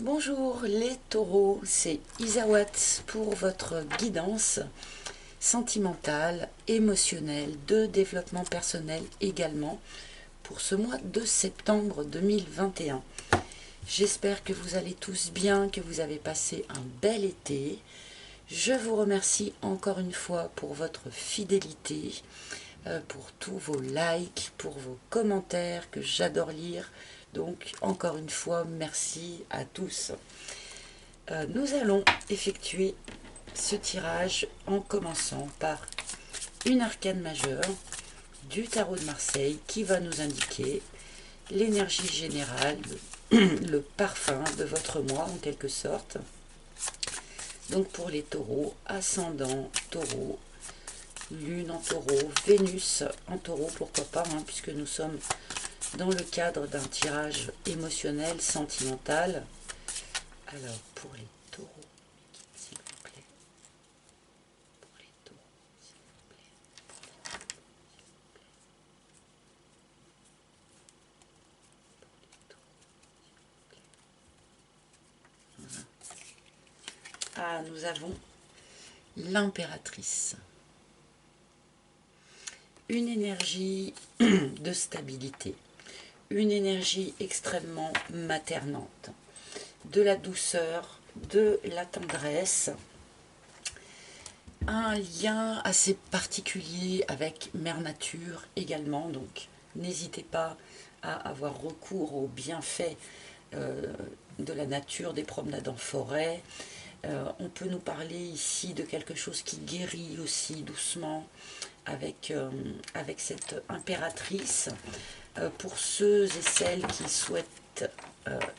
Bonjour les taureaux, c'est Isawat pour votre guidance sentimentale, émotionnelle, de développement personnel également pour ce mois de septembre 2021. J'espère que vous allez tous bien, que vous avez passé un bel été. Je vous remercie encore une fois pour votre fidélité, pour tous vos likes, pour vos commentaires que j'adore lire. Donc encore une fois, merci à tous. Nous allons effectuer ce tirage en commençant par une arcane majeure du tarot de Marseille qui va nous indiquer l'énergie générale, le parfum de votre mois en quelque sorte. Donc pour les taureaux, ascendant taureau, lune en taureau, Vénus en taureau, pourquoi pas, puisque nous sommes dans le cadre d'un tirage émotionnel, sentimental. Alors pour les taureaux, s'il vous plaît. Pour les taureaux, s'il vous plaît. Ah, nous avons l'impératrice. Une énergie de stabilité, une énergie extrêmement maternante, de la douceur, de la tendresse, un lien assez particulier avec Mère Nature également, donc n'hésitez pas à avoir recours aux bienfaits de la nature, des promenades en forêt. On peut nous parler ici de quelque chose qui guérit aussi doucement avec cette impératrice. Pour ceux et celles qui souhaitent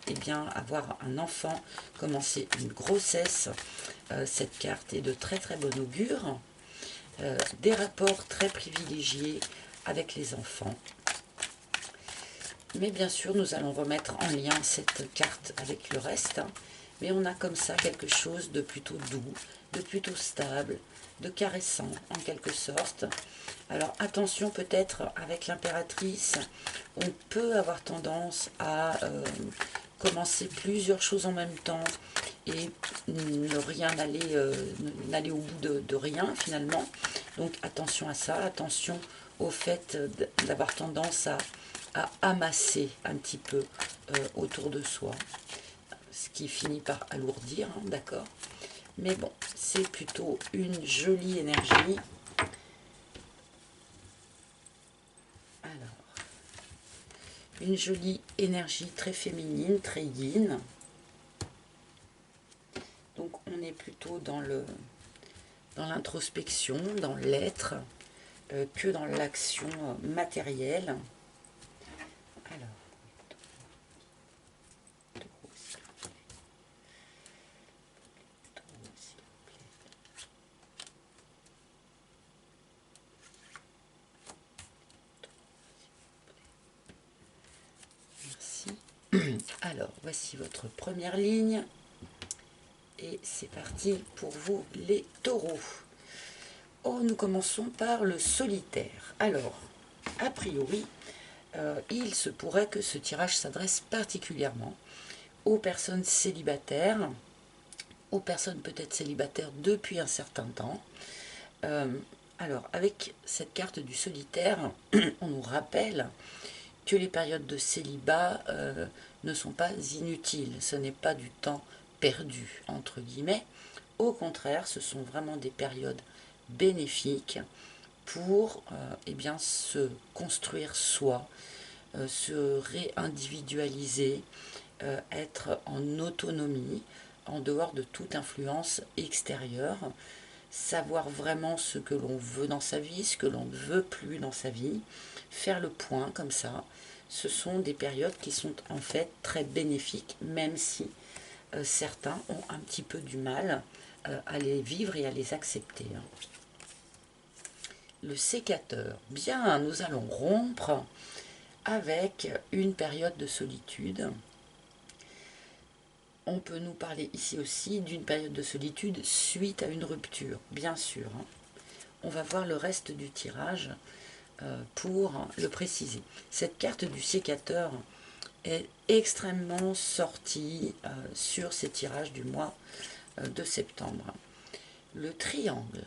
eh bien, avoir un enfant, commencer une grossesse, cette carte est de très très bon augure. Des rapports très privilégiés avec les enfants. Mais bien sûr, nous allons remettre en lien cette carte avec le reste. Mais on a comme ça quelque chose de plutôt doux, de plutôt stable, de caressant en quelque sorte. Alors attention, peut-être avec l'impératrice, on peut avoir tendance à commencer plusieurs choses en même temps et ne rien n'aller au bout de rien finalement. Donc attention à ça, attention au fait d'avoir tendance à amasser un petit peu autour de soi, ce qui finit par alourdir, d'accord. Mais bon, c'est plutôt une jolie énergie. Alors, une jolie énergie très féminine, très yin. Donc on est plutôt dans l'introspection, dans l'être, que dans l'action matérielle. Alors, merci. Alors, voici votre première ligne. Et c'est parti pour vous les taureaux. Oh, nous commençons par le solitaire. Alors, a priori, il se pourrait que ce tirage s'adresse particulièrement aux personnes célibataires, aux personnes peut-être célibataires depuis un certain temps. Alors, avec cette carte du solitaire, on nous rappelle que les périodes de célibat ne sont pas inutiles. Ce n'est pas du temps perdu, entre guillemets. Au contraire, ce sont vraiment des périodes bénéfiques pour eh bien, se construire soi, se réindividualiser, être en autonomie, en dehors de toute influence extérieure, savoir vraiment ce que l'on veut dans sa vie, ce que l'on ne veut plus dans sa vie, faire le point comme ça. Ce sont des périodes qui sont en fait très bénéfiques, même si certains ont un petit peu du mal à les vivre et à les accepter. Le sécateur. Bien, nous allons rompre avec une période de solitude. On peut nous parler ici aussi d'une période de solitude suite à une rupture, bien sûr. On va voir le reste du tirage pour le préciser. Cette carte du sécateur est extrêmement sorti sur ces tirages du mois de septembre. Le triangle.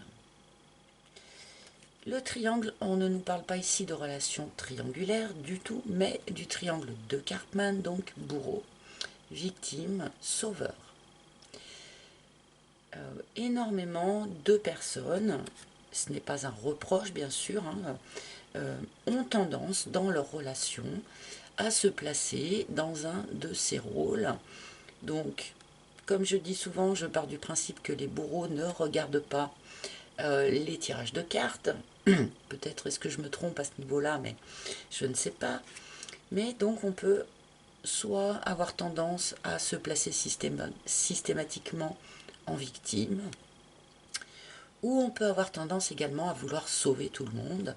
Le triangle, on ne nous parle pas ici de relation triangulaire du tout, mais du triangle de Karpman, donc bourreau, victime, sauveur. Énormément de personnes, ce n'est pas un reproche bien sûr, ont tendance dans leur relation à se placer dans un de ces rôles. Donc, comme je dis souvent, je pars du principe que les bourreaux ne regardent pas les tirages de cartes. Peut-être est-ce que je me trompe à ce niveau-là, mais je ne sais pas. Mais donc on peut soit avoir tendance à se placer systématiquement en victime, ou on peut avoir tendance également à vouloir sauver tout le monde,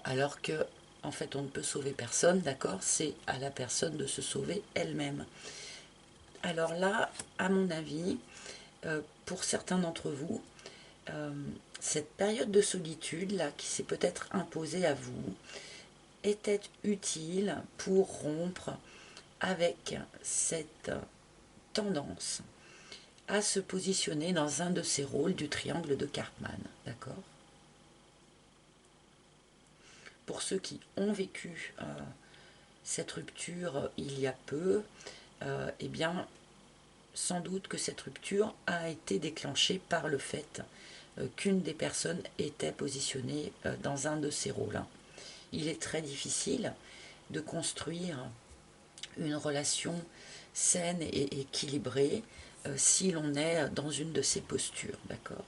alors que en fait on ne peut sauver personne, d'accord? C'est à la personne de se sauver elle-même. Alors là, à mon avis, pour certains d'entre vous, cette période de solitude là qui s'est peut-être imposée à vous était utile pour rompre avec cette tendance à se positionner dans un de ces rôles du triangle de Karpman, d'accord? Pour ceux qui ont vécu cette rupture il y a peu, eh bien, sans doute que cette rupture a été déclenchée par le fait qu'une des personnes était positionnée dans un de ces rôles. Il est très difficile de construire une relation saine et équilibrée si l'on est dans une de ces postures, d'accord?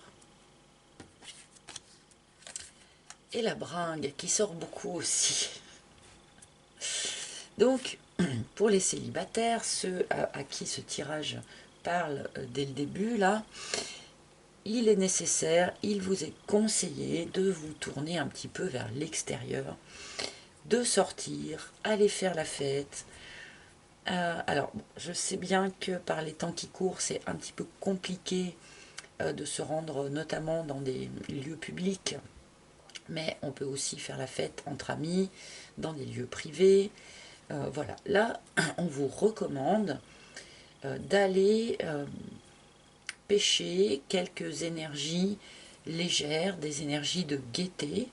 Et la bringue qui sort beaucoup aussi. Donc, pour les célibataires, ceux à qui ce tirage parle dès le début, là, il est nécessaire, il vous est conseillé de vous tourner un petit peu vers l'extérieur, de sortir, aller faire la fête. Alors, je sais bien que par les temps qui courent, c'est un petit peu compliqué de se rendre notamment dans des lieux publics, mais on peut aussi faire la fête entre amis, dans des lieux privés. Voilà, là, on vous recommande d'aller pêcher quelques énergies légères, des énergies de gaieté,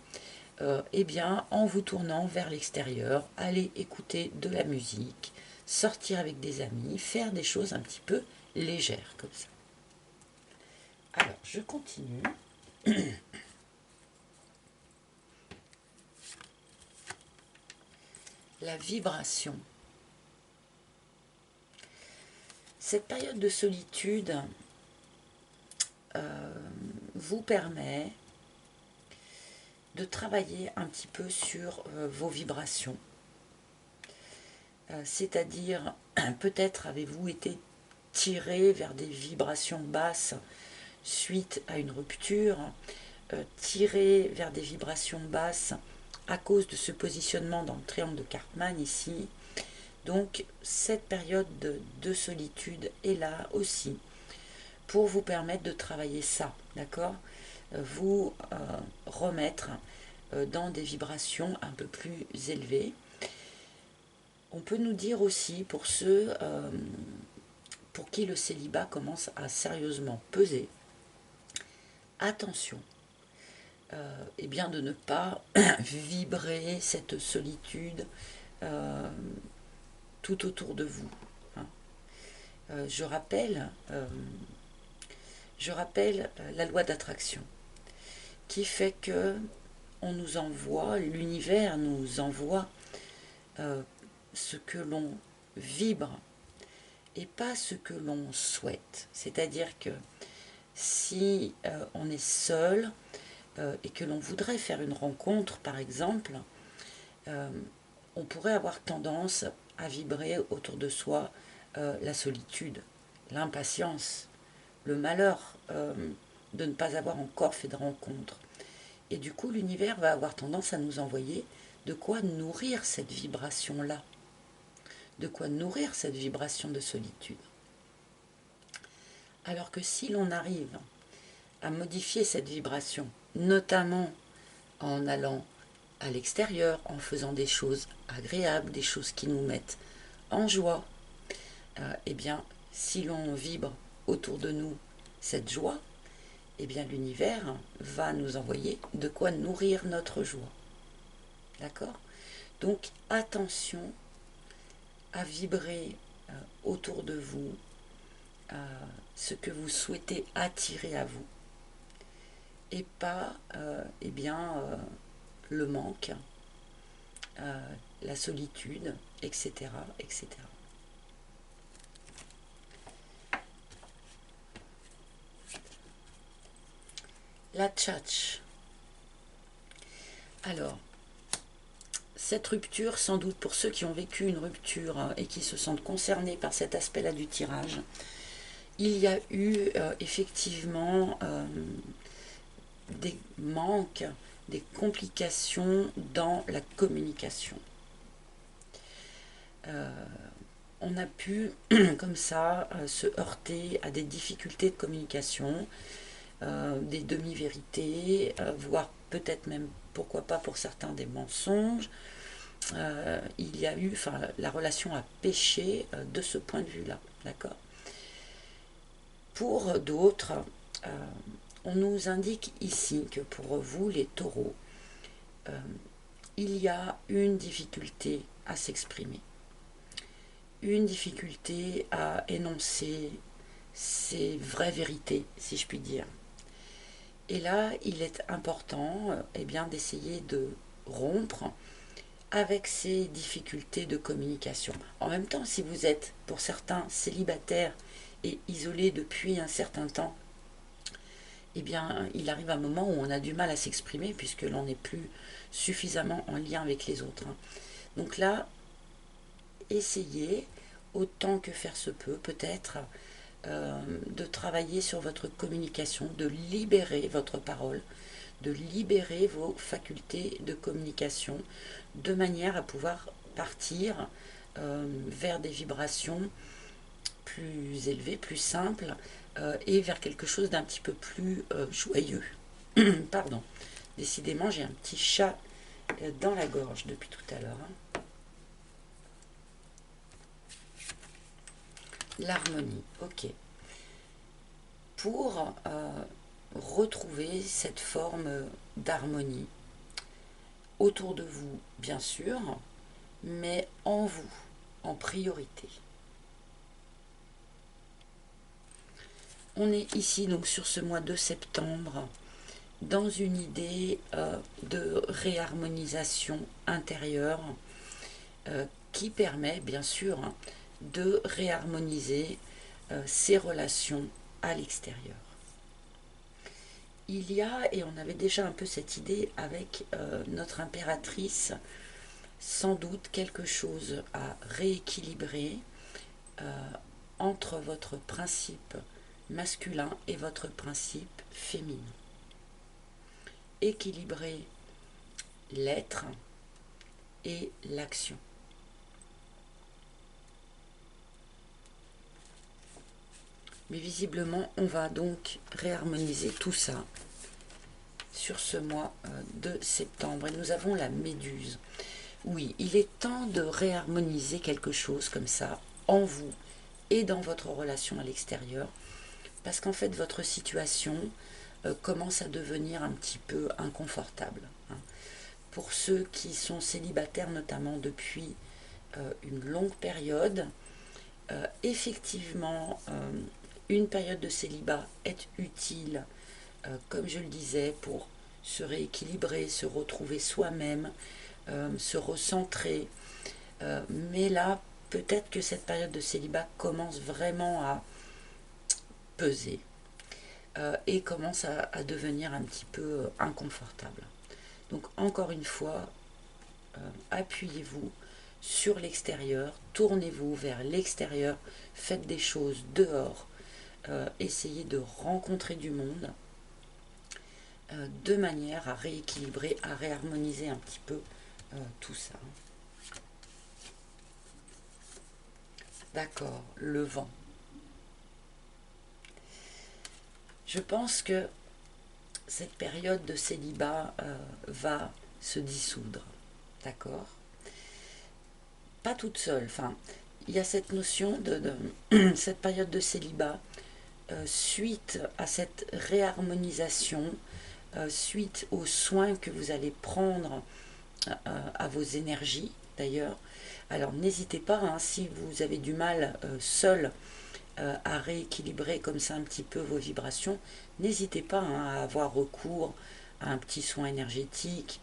eh bien, en vous tournant vers l'extérieur, aller écouter de la musique, sortir avec des amis, faire des choses un petit peu légères comme ça. Alors, je continue. La vibration. Cette période de solitude vous permet de travailler un petit peu sur vos vibrations. C'est-à-dire, peut-être avez-vous été tiré vers des vibrations basses suite à une rupture, tiré vers des vibrations basses à cause de ce positionnement dans le triangle de Karpman ici. Donc cette période de solitude est là aussi pour vous permettre de travailler ça, d'accord? Vous remettre dans des vibrations un peu plus élevées. On peut nous dire aussi, pour ceux pour qui le célibat commence à sérieusement peser, attention, eh bien de ne pas vibrer cette solitude tout autour de vous. Hein. Je rappelle la loi d'attraction qui fait que on nous envoie, l'univers nous envoie ce que l'on vibre et pas ce que l'on souhaite. C'est-à-dire que si on est seul et que l'on voudrait faire une rencontre, par exemple, on pourrait avoir tendance à vibrer autour de soi la solitude, l'impatience, le malheur de ne pas avoir encore fait de rencontre. Et du coup, l'univers va avoir tendance à nous envoyer de quoi nourrir cette vibration-là, de quoi nourrir cette vibration de solitude. Alors que si l'on arrive à modifier cette vibration, notamment en allant à l'extérieur, en faisant des choses agréables, des choses qui nous mettent en joie, eh bien, si l'on vibre autour de nous cette joie, eh bien l'univers va nous envoyer de quoi nourrir notre joie. D'accord? Donc attention à vibrer autour de vous ce que vous souhaitez attirer à vous et pas eh bien, le manque, la solitude, etc., etc. La tchatch. Alors, cette rupture, sans doute pour ceux qui ont vécu une rupture et qui se sentent concernés par cet aspect-là du tirage, il y a eu effectivement des manques, des complications dans la communication. On a pu, comme ça, se heurter à des difficultés de communication, des demi-vérités, voire peut-être même, pourquoi pas pour certains, des mensonges. Il y a eu, enfin, la relation a péché de ce point de vue-là, d'accord. Pour d'autres, on nous indique ici que pour vous, les taureaux, il y a une difficulté à s'exprimer, une difficulté à énoncer ses vraies vérités, si je puis dire. Et là, il est important eh bien, d'essayer de rompre avec ces difficultés de communication. En même temps, si vous êtes, pour certains, célibataires et isolés depuis un certain temps, eh bien, il arrive un moment où on a du mal à s'exprimer puisque l'on n'est plus suffisamment en lien avec les autres. Donc là, essayez, autant que faire se peut, peut-être, de travailler sur votre communication, de libérer votre parole, de libérer vos facultés de communication, de manière à pouvoir partir vers des vibrations plus élevées, plus simples, et vers quelque chose d'un petit peu plus joyeux. Pardon. Décidément, j'ai un petit chat dans la gorge depuis tout à l'heure. L'harmonie, ok. Pour retrouver cette forme d'harmonie autour de vous, bien sûr, mais en vous, en priorité. On est ici donc sur ce mois de septembre dans une idée de réharmonisation intérieure qui permet bien sûr de réharmoniser ses relations à l'extérieur. Il y a, et on avait déjà un peu cette idée avec notre impératrice, sans doute quelque chose à rééquilibrer entre votre principe masculin et votre principe féminin. Équilibrer l'être et l'action. Mais visiblement, on va donc réharmoniser tout ça sur ce mois de septembre. Et nous avons la Méduse. Oui, il est temps de réharmoniser quelque chose comme ça en vous et dans votre relation à l'extérieur. Parce qu'en fait, votre situation commence à devenir un petit peu inconfortable. Pour ceux qui sont célibataires, notamment depuis une longue période, effectivement, une période de célibat est utile, comme je le disais, pour se rééquilibrer, se retrouver soi-même, se recentrer. Mais là, peut-être que cette période de célibat commence vraiment à peser et commence à devenir un petit peu inconfortable. Donc encore une fois, appuyez-vous sur l'extérieur, tournez-vous vers l'extérieur, faites des choses dehors, essayez de rencontrer du monde de manière à rééquilibrer, à réharmoniser un petit peu tout ça. D'accord, le vent. Je pense que cette période de célibat va se dissoudre, d'accord? Pas toute seule, enfin, il y a cette notion cette période de célibat, suite à cette réharmonisation, suite aux soins que vous allez prendre à vos énergies d'ailleurs. Alors n'hésitez pas, hein, si vous avez du mal seul à rééquilibrer comme ça un petit peu vos vibrations, n'hésitez pas, hein, à avoir recours à un petit soin énergétique,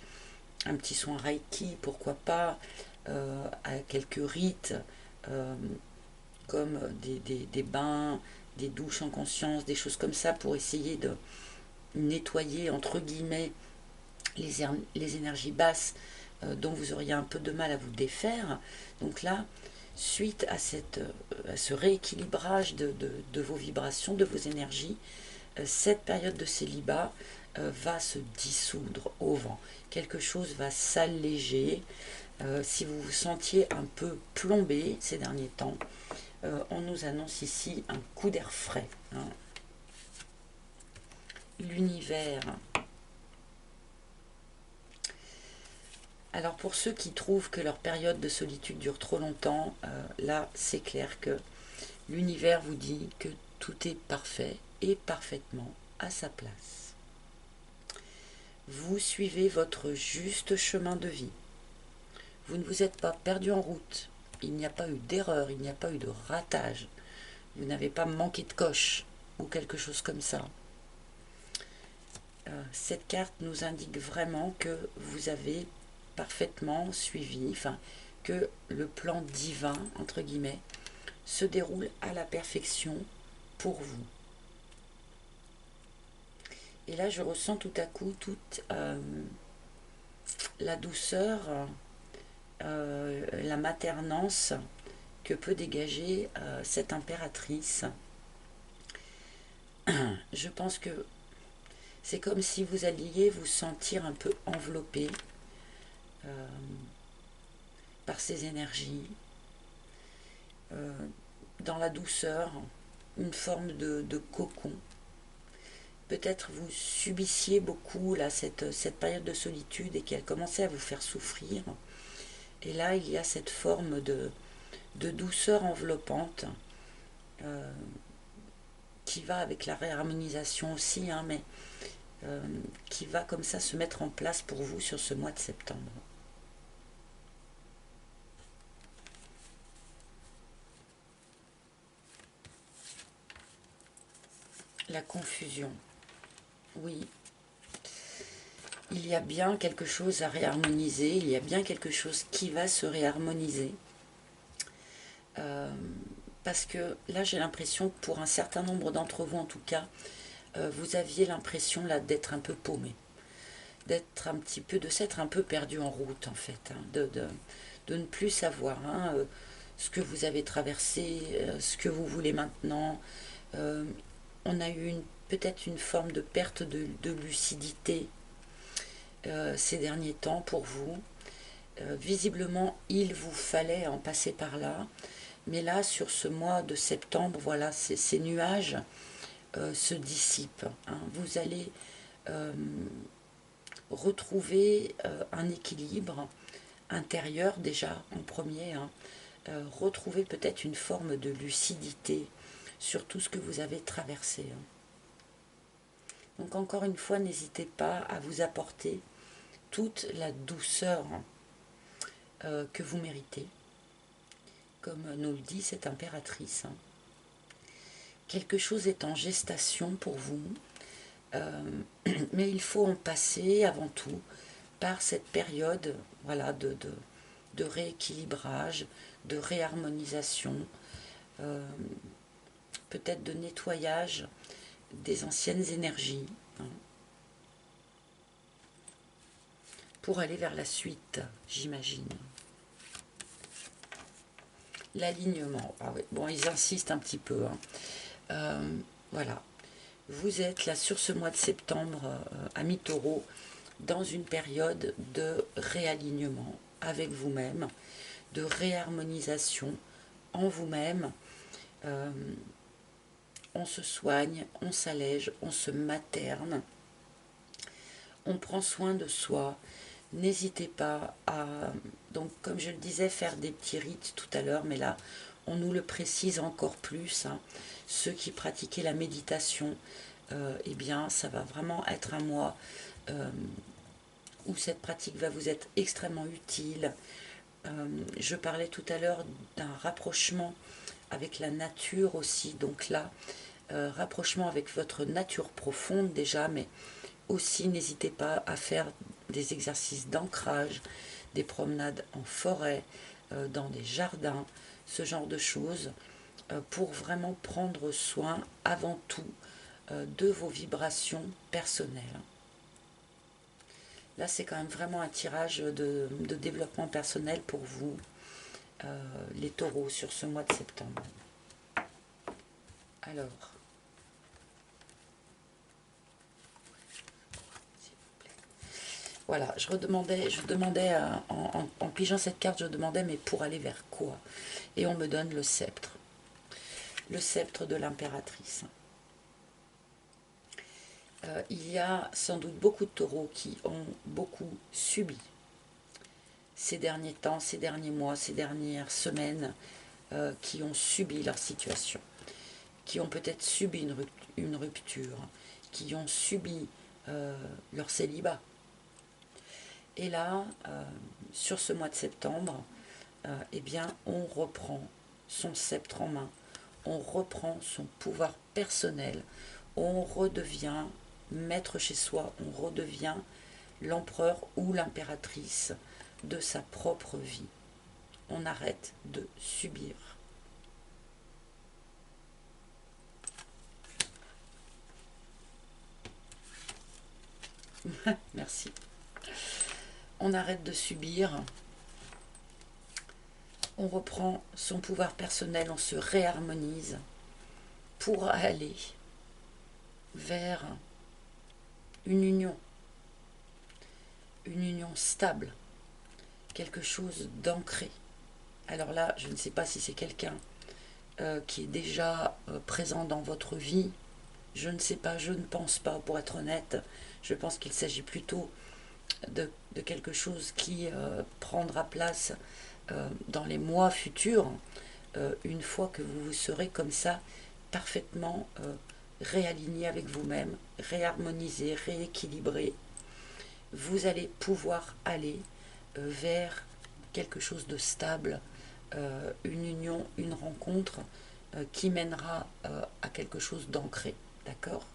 un petit soin Reiki, pourquoi pas, à quelques rites comme des bains, des douches en conscience, des choses comme ça pour essayer de nettoyer entre guillemets les énergies basses dont vous auriez un peu de mal à vous défaire. Donc là, suite à ce rééquilibrage de vos vibrations, de vos énergies, cette période de célibat va se dissoudre au vent. Quelque chose va s'alléger. Si vous vous sentiez un peu plombé ces derniers temps, on nous annonce ici un coup d'air frais, hein. L'univers. Alors pour ceux qui trouvent que leur période de solitude dure trop longtemps, là c'est clair que l'univers vous dit que tout est parfait et parfaitement à sa place. Vous suivez votre juste chemin de vie. Vous ne vous êtes pas perdu en route. Il n'y a pas eu d'erreur, il n'y a pas eu de ratage. Vous n'avez pas manqué de coche ou quelque chose comme ça. Cette carte nous indique vraiment que vous avez parfaitement suivi, enfin que le plan divin, entre guillemets, se déroule à la perfection pour vous. Et là, je ressens tout à coup toute la douceur, la maternance que peut dégager cette impératrice. Je pense que c'est comme si vous alliez vous sentir un peu enveloppé par ces énergies, dans la douceur, une forme de cocon. Peut-être vous subissiez beaucoup là, cette période de solitude et qu'elle commençait à vous faire souffrir. Et là, il y a cette forme de douceur enveloppante qui va avec la réharmonisation aussi, hein, mais qui va comme ça se mettre en place pour vous sur ce mois de septembre. La confusion. Oui, il y a bien quelque chose à réharmoniser, il y a bien quelque chose qui va se réharmoniser. Parce que là, j'ai l'impression que pour un certain nombre d'entre vous, en tout cas, vous aviez l'impression là d'être un peu paumé, d'être un petit peu, de s'être un peu perdu en route en fait, hein, de ne plus savoir, hein, ce que vous avez traversé, ce que vous voulez maintenant. On a eu peut-être une forme de perte de lucidité ces derniers temps pour vous. Visiblement, il vous fallait en passer par là. Mais là, sur ce mois de septembre, voilà, ces nuages se dissipent, hein. Vous allez retrouver un équilibre intérieur déjà en premier, hein. Retrouver peut-être une forme de lucidité sur tout ce que vous avez traversé, hein. Donc encore une fois, n'hésitez pas à vous apporter toute la douceur que vous méritez, comme nous le dit cette impératrice, hein. Quelque chose est en gestation pour vous, mais il faut en passer avant tout par cette période, voilà, de rééquilibrage, de réharmonisation, peut-être de nettoyage des anciennes énergies, hein, pour aller vers la suite, j'imagine. L'alignement, ah oui, bon, ils insistent un petit peu, hein. Voilà, vous êtes là sur ce mois de septembre, amis taureaux, dans une période de réalignement avec vous-même, de réharmonisation en vous-même. On se soigne, on s'allège, on se materne, on prend soin de soi. N'hésitez pas à, donc comme je le disais, faire des petits rites tout à l'heure, mais là on nous le précise encore plus, hein. Ceux qui pratiquaient la méditation, eh bien, ça va vraiment être un mois où cette pratique va vous être extrêmement utile. Je parlais tout à l'heure d'un rapprochement avec la nature aussi, donc là, rapprochement avec votre nature profonde déjà, mais aussi n'hésitez pas à faire des exercices d'ancrage, des promenades en forêt, dans des jardins, ce genre de choses, pour vraiment prendre soin avant tout de vos vibrations personnelles. Là, c'est quand même vraiment un tirage de développement personnel pour vous, les taureaux, sur ce mois de septembre. Alors, s'il vous plaît. Voilà, je demandais en pigeant cette carte, je demandais, mais pour aller vers quoi? Et on me donne le sceptre de l'impératrice. Il y a sans doute beaucoup de taureaux qui ont beaucoup subi ces derniers temps, ces derniers mois, ces dernières semaines, qui ont subi leur situation, qui ont peut-être subi une rupture, qui ont subi leur célibat. Et là, sur ce mois de septembre, eh bien, on reprend son sceptre en main, on reprend son pouvoir personnel, on redevient maître chez soi, on redevient l'empereur ou l'impératrice de sa propre vie. On arrête de subir. Merci. On arrête de subir. On reprend son pouvoir personnel, on se réharmonise pour aller vers une union stable, quelque chose d'ancré. Alors là, je ne sais pas si c'est quelqu'un qui est déjà présent dans votre vie. Je ne sais pas, je ne pense pas, pour être honnête. Je pense qu'il s'agit plutôt de quelque chose qui prendra place dans les mois futurs, une fois que vous vous serez comme ça parfaitement réaligné avec vous-même, réharmonisé, rééquilibré. Vous allez pouvoir aller vers quelque chose de stable, une union, une rencontre qui mènera à quelque chose d'ancré, d'accord?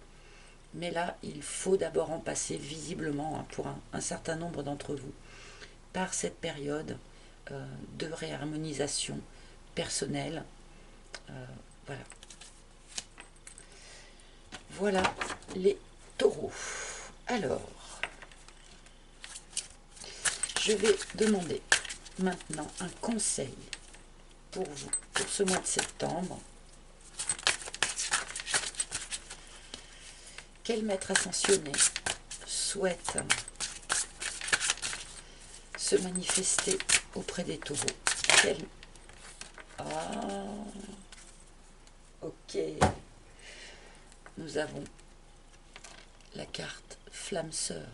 Mais là, il faut d'abord en passer visiblement, hein, pour un certain nombre d'entre vous, par cette période de réharmonisation personnelle. Voilà. Voilà les taureaux. Alors, je vais demander maintenant un conseil pour vous, pour ce mois de septembre. Quel maître ascensionné souhaite se manifester auprès des taureaux? Quel... Ah, ok. Nous avons la carte Flamme Sœur.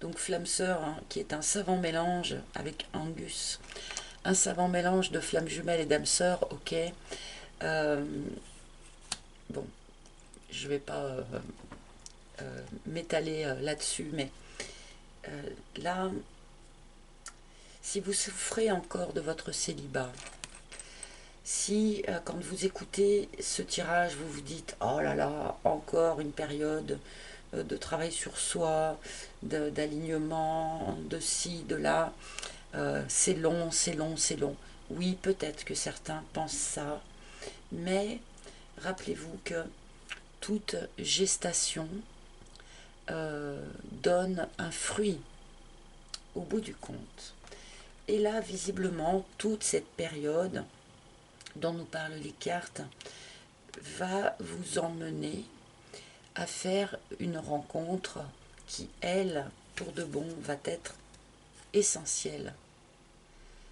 Donc Flamme Sœur, hein, qui est un savant mélange avec Angus. Un savant mélange de flamme jumelle et d'âme sœur, ok. Bon, je ne vais pas m'étaler là-dessus, mais là, si vous souffrez encore de votre célibat, si quand vous écoutez ce tirage, vous vous dites « Oh là là, encore une période de travail sur soi, d'alignement, de ci, de là, c'est long, c'est long, c'est long. » Oui, peut-être que certains pensent ça, mais rappelez-vous que toute gestation donne un fruit au bout du compte. Et là, visiblement, toute cette période dont nous parlent les cartes va vous emmener à faire une rencontre qui, elle, pour de bon, va être essentielle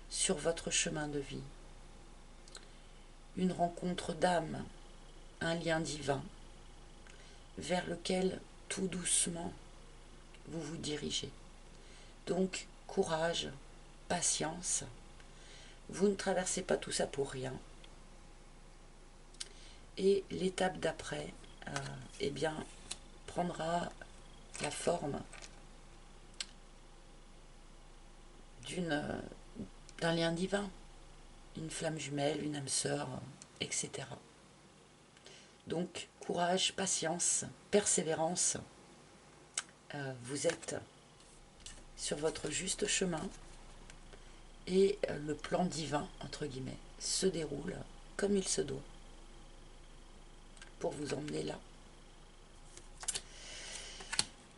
sur votre chemin de vie. Une rencontre d'âme, un lien divin, vers lequel tout doucement vous vous dirigez. Donc, courage, patience, Vous ne traversez pas tout ça pour rien. Et l'étape d'après, eh bien, prendra la forme d'un lien divin, une flamme jumelle, une âme sœur, etc. Donc, courage, patience, persévérance. Vous êtes sur votre juste chemin et le plan divin, entre guillemets, se déroule comme il se doit pour vous emmener là.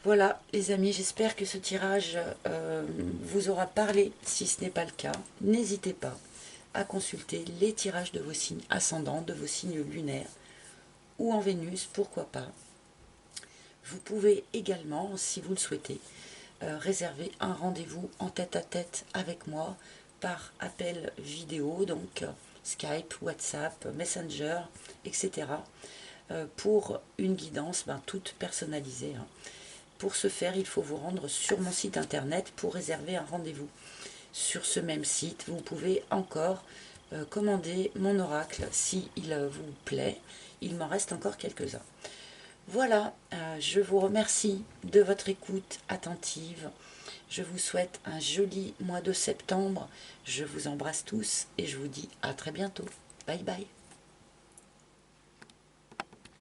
Voilà les amis, j'espère que ce tirage vous aura parlé. Si ce n'est pas le cas, n'hésitez pas à consulter les tirages de vos signes ascendants, de vos signes lunaires ou en Vénus, pourquoi pas. Vous pouvez également, si vous le souhaitez, réserver un rendez-vous en tête-à-tête avec moi par appel vidéo, donc Skype, WhatsApp, Messenger, etc. Pour une guidance toute personnalisée. Pour ce faire, il faut vous rendre sur mon site internet pour réserver un rendez-vous. Sur ce même site, vous pouvez encore commander mon oracle si il vous plaît. Il m'en reste encore quelques-uns. Voilà, je vous remercie de votre écoute attentive. Je vous souhaite un joli mois de septembre. Je vous embrasse tous et je vous dis à très bientôt. Bye bye.